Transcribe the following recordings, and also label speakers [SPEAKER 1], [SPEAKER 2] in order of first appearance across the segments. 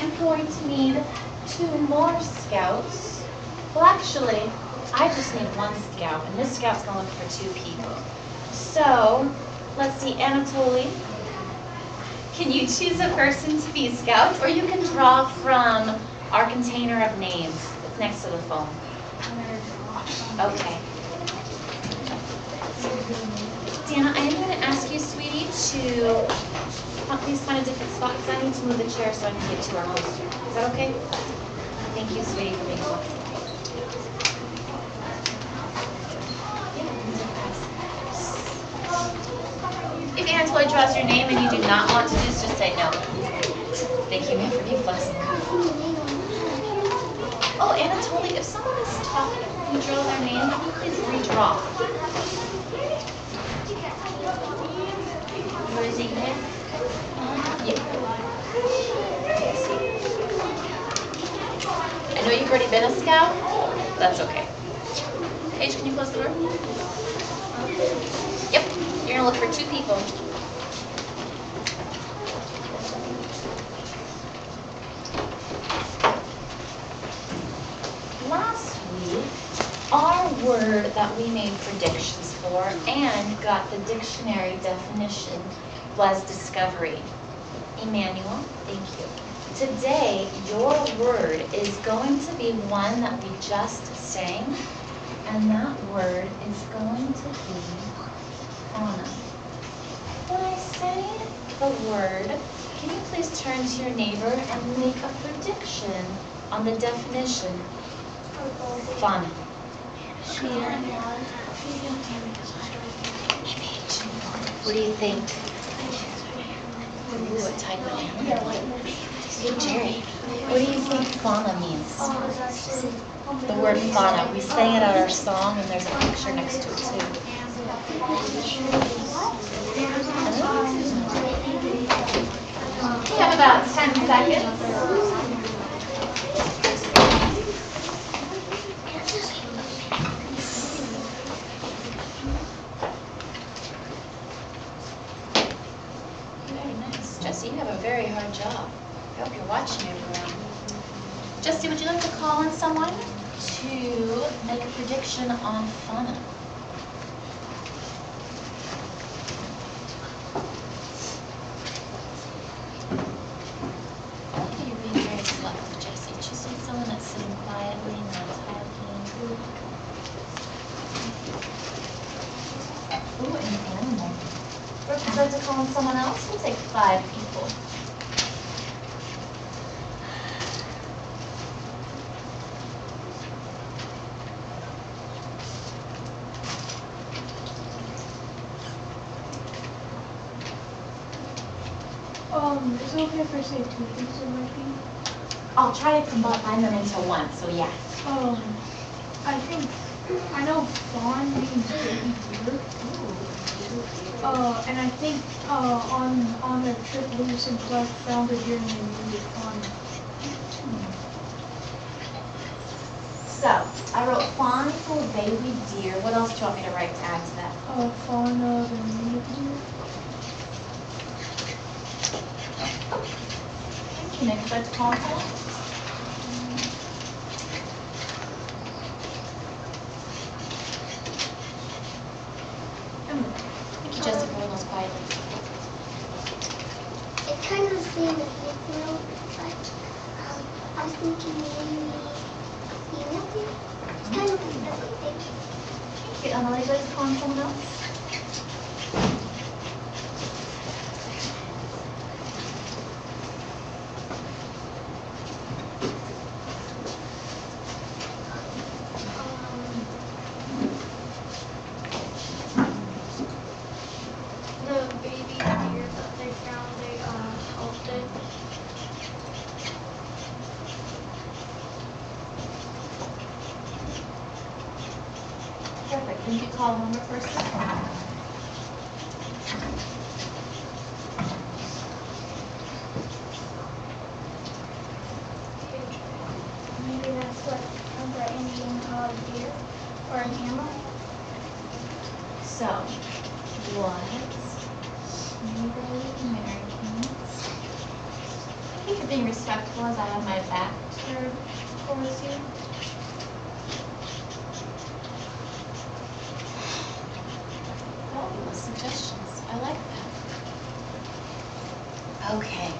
[SPEAKER 1] I'm going to need 2 more scouts. Well, actually, I just need 1 scout, and this scout's going to look for 2 people. So, let's see, Anatoly, can you choose a person to be a scout, or you can draw from our container of names that's next to the phone? Okay. Dana, I am going to ask you, sweetie, to please find a different spot because I need to move the chair so I can get to our poster. Is that okay? Thank you, sweetie, for being flexible. If Anatoly draws your name and you do not want to do this, just say no. Thank you, ma'am, for being flexible. Oh, Anatoly, if someone is talking and you draw their name, can you please redraw? Where is he here? Yeah. I know you've already been a scout. That's okay. Paige, can you close the door? Yep. You're going to look for 2 people. Last week, our word that we made predictions for and got the dictionary definition was discovery. Emmanuel, thank you. Today, your word is going to be one that we just sang, and that word is going to be fauna. When I say the word, can you please turn to your neighbor and make a prediction on the definition? Fauna. What do you think? Ooh, a type of animal. Hey, Jerry, what do you think fauna means? The word fauna. We sang it at our song, and there's a picture next to it, too. We have about 10 seconds. Very nice. Jesse, you have a very hard job. I hope you're watching everyone. Jesse, would you like to call on someone to make a prediction on fauna? You're being very selective, Jesse. Just need someone that's sitting quietly, not talking. Ooh, an animal. Brooke, would you like to call on someone else? We'll take 5 people.
[SPEAKER 2] Is it okay if I say 2 things in my feet?
[SPEAKER 1] I'll try to combine them into one, so yeah.
[SPEAKER 2] I think, I know fawn means baby deer. And I think, on their trip, Lewis and Clark found a deer named Fawn.
[SPEAKER 1] So, I wrote fawn equal baby deer. What else do you want me to write to add to that?
[SPEAKER 2] Fawn of the native deer.
[SPEAKER 1] Thank you, Nick. Would you like to call on someone? Thank you, Jessica, for those quietly.
[SPEAKER 3] It's kind of the same as Nick, but I was thinking maybe female deer. It's kind of the same thing.
[SPEAKER 1] Thank you, Emily. Would you like to call on someone else?
[SPEAKER 3] The baby deer that they found, they helped it.
[SPEAKER 1] Perfect. Thank you. Call number first.
[SPEAKER 3] Maybe that's what the Indian called deer or an animal.
[SPEAKER 1] So, what Native Americans? I think just being respectful as I have my back towards you. Oh, suggestions. I like that. Okay.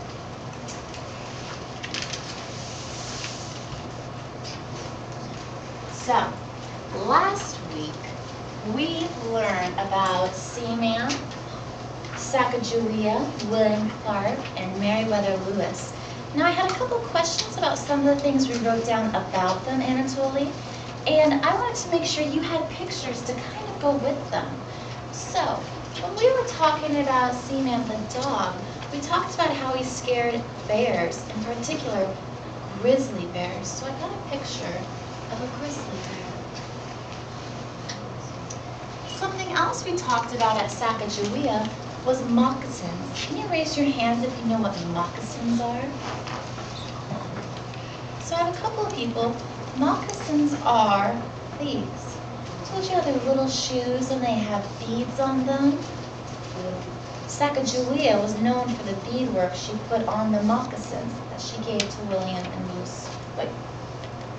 [SPEAKER 1] So, last week we learned about Seaman, Sacagawea, William Clark, and Meriwether Lewis. Now I had a couple questions about some of the things we wrote down about them, Anatoly, and I wanted to make sure you had pictures to kind of go with them. So, when we were talking about Seaman the dog, we talked about how he scared bears, in particular grizzly bears. So I got a picture of a grizzly bear. Something else we talked about at Sacagawea was moccasins. Can you raise your hands if you know what moccasins are? So I have a couple of people. Moccasins are these. I told you how they're little shoes and they have beads on them. Sacagawea was known for the beadwork she put on the moccasins that she gave to William and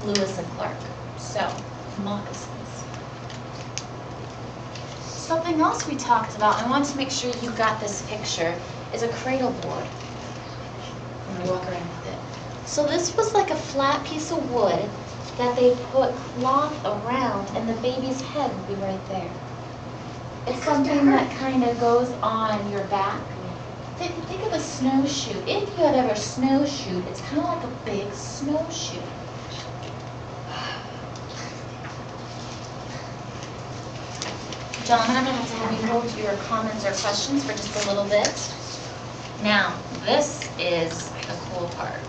[SPEAKER 1] Lewis and Clark. So, moccasins. Something else we talked about, I wanted to make sure you got this picture, is a cradle board. I'm going to walk around with it. So this was like a flat piece of wood that they put cloth around and the baby's head would be right there. It's something that kind of goes on your back. Think of a snowshoe. If you have ever snowshoed, it's kind of like a big snowshoe. Gentlemen, I'm going to have to hold your comments or questions for just a little bit. Now, this is the cool part.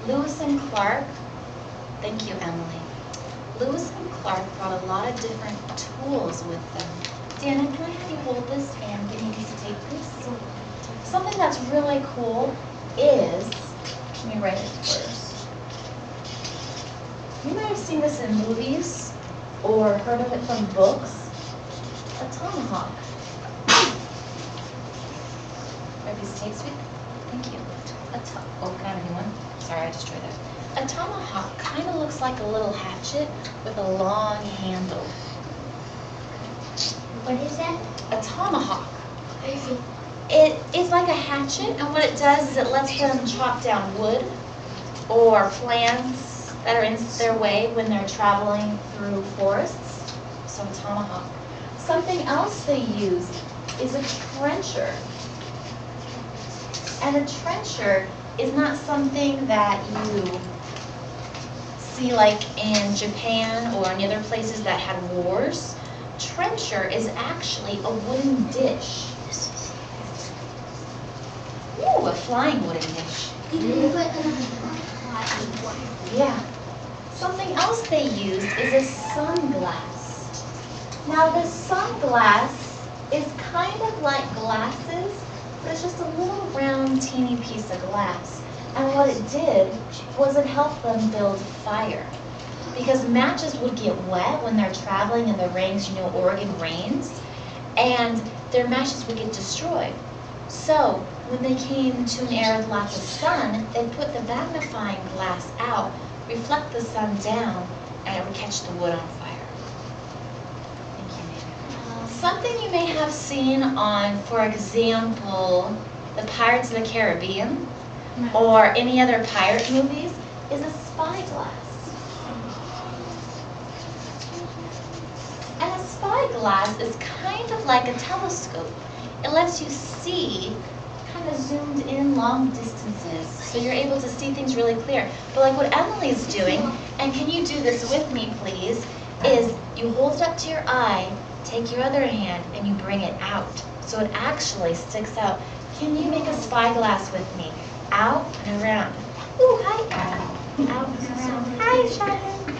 [SPEAKER 1] Lewis and Clark, thank you, Emily. Lewis and Clark brought a lot of different tools with them. Dana, can I have you hold this and give me a piece of tape, please? Something that's really cool is, let me write it first. You might have seen this in movies or heard of it from books. A tomahawk. Write a piece of tape, sweet? Thank you. Oh, can I have a new one? Sorry, I destroyed that. A tomahawk kind of looks like a little hatchet with a long handle.
[SPEAKER 3] What is that?
[SPEAKER 1] A tomahawk.
[SPEAKER 3] What is it?
[SPEAKER 1] It is like a hatchet, and what it does is it lets them chop down wood or plants that are in their way when they're traveling through forests. So a tomahawk. Something else they use is a trencher. And a trencher is not something that you see like in Japan or any other places that had wars. Trencher is actually a wooden dish. Ooh, a flying wooden dish.
[SPEAKER 3] You can put another one.
[SPEAKER 1] Yeah. Something else they used is a sunglass. Now the sunglass is kind of like glasses, but it's just a little round, teeny piece of glass. And what it did was it helped them build fire. Because matches would get wet when they're traveling in the rains, you know, Oregon rains, and their matches would get destroyed. So when they came to an area with lots of sun, they put the magnifying glass out, reflect the sun down, and it would catch the wood on fire. Thank you, Nina. Something you may have seen on, for example, the Pirates of the Caribbean, or any other pirate movies, is a spyglass. And a spyglass is kind of like a telescope. It lets you see kind of zoomed in long distances, so you're able to see things really clear. But like what Emily's doing, and can you do this with me please, is you hold it up to your eye, take your other hand, and you bring it out. So it actually sticks out. Can you make a spyglass with me? Out and around. Ooh, hi. Out and around. Hi, Shannon.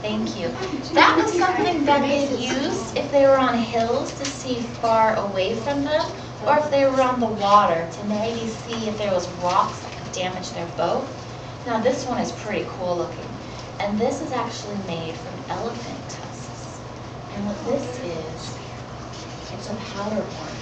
[SPEAKER 1] Thank you. That was something that they used if they were on hills to see far away from them, or if they were on the water to maybe see if there was rocks that could damage their boat. Now this one is pretty cool looking. And this is actually made from elephant tusks. And what this is, it's a powder horn.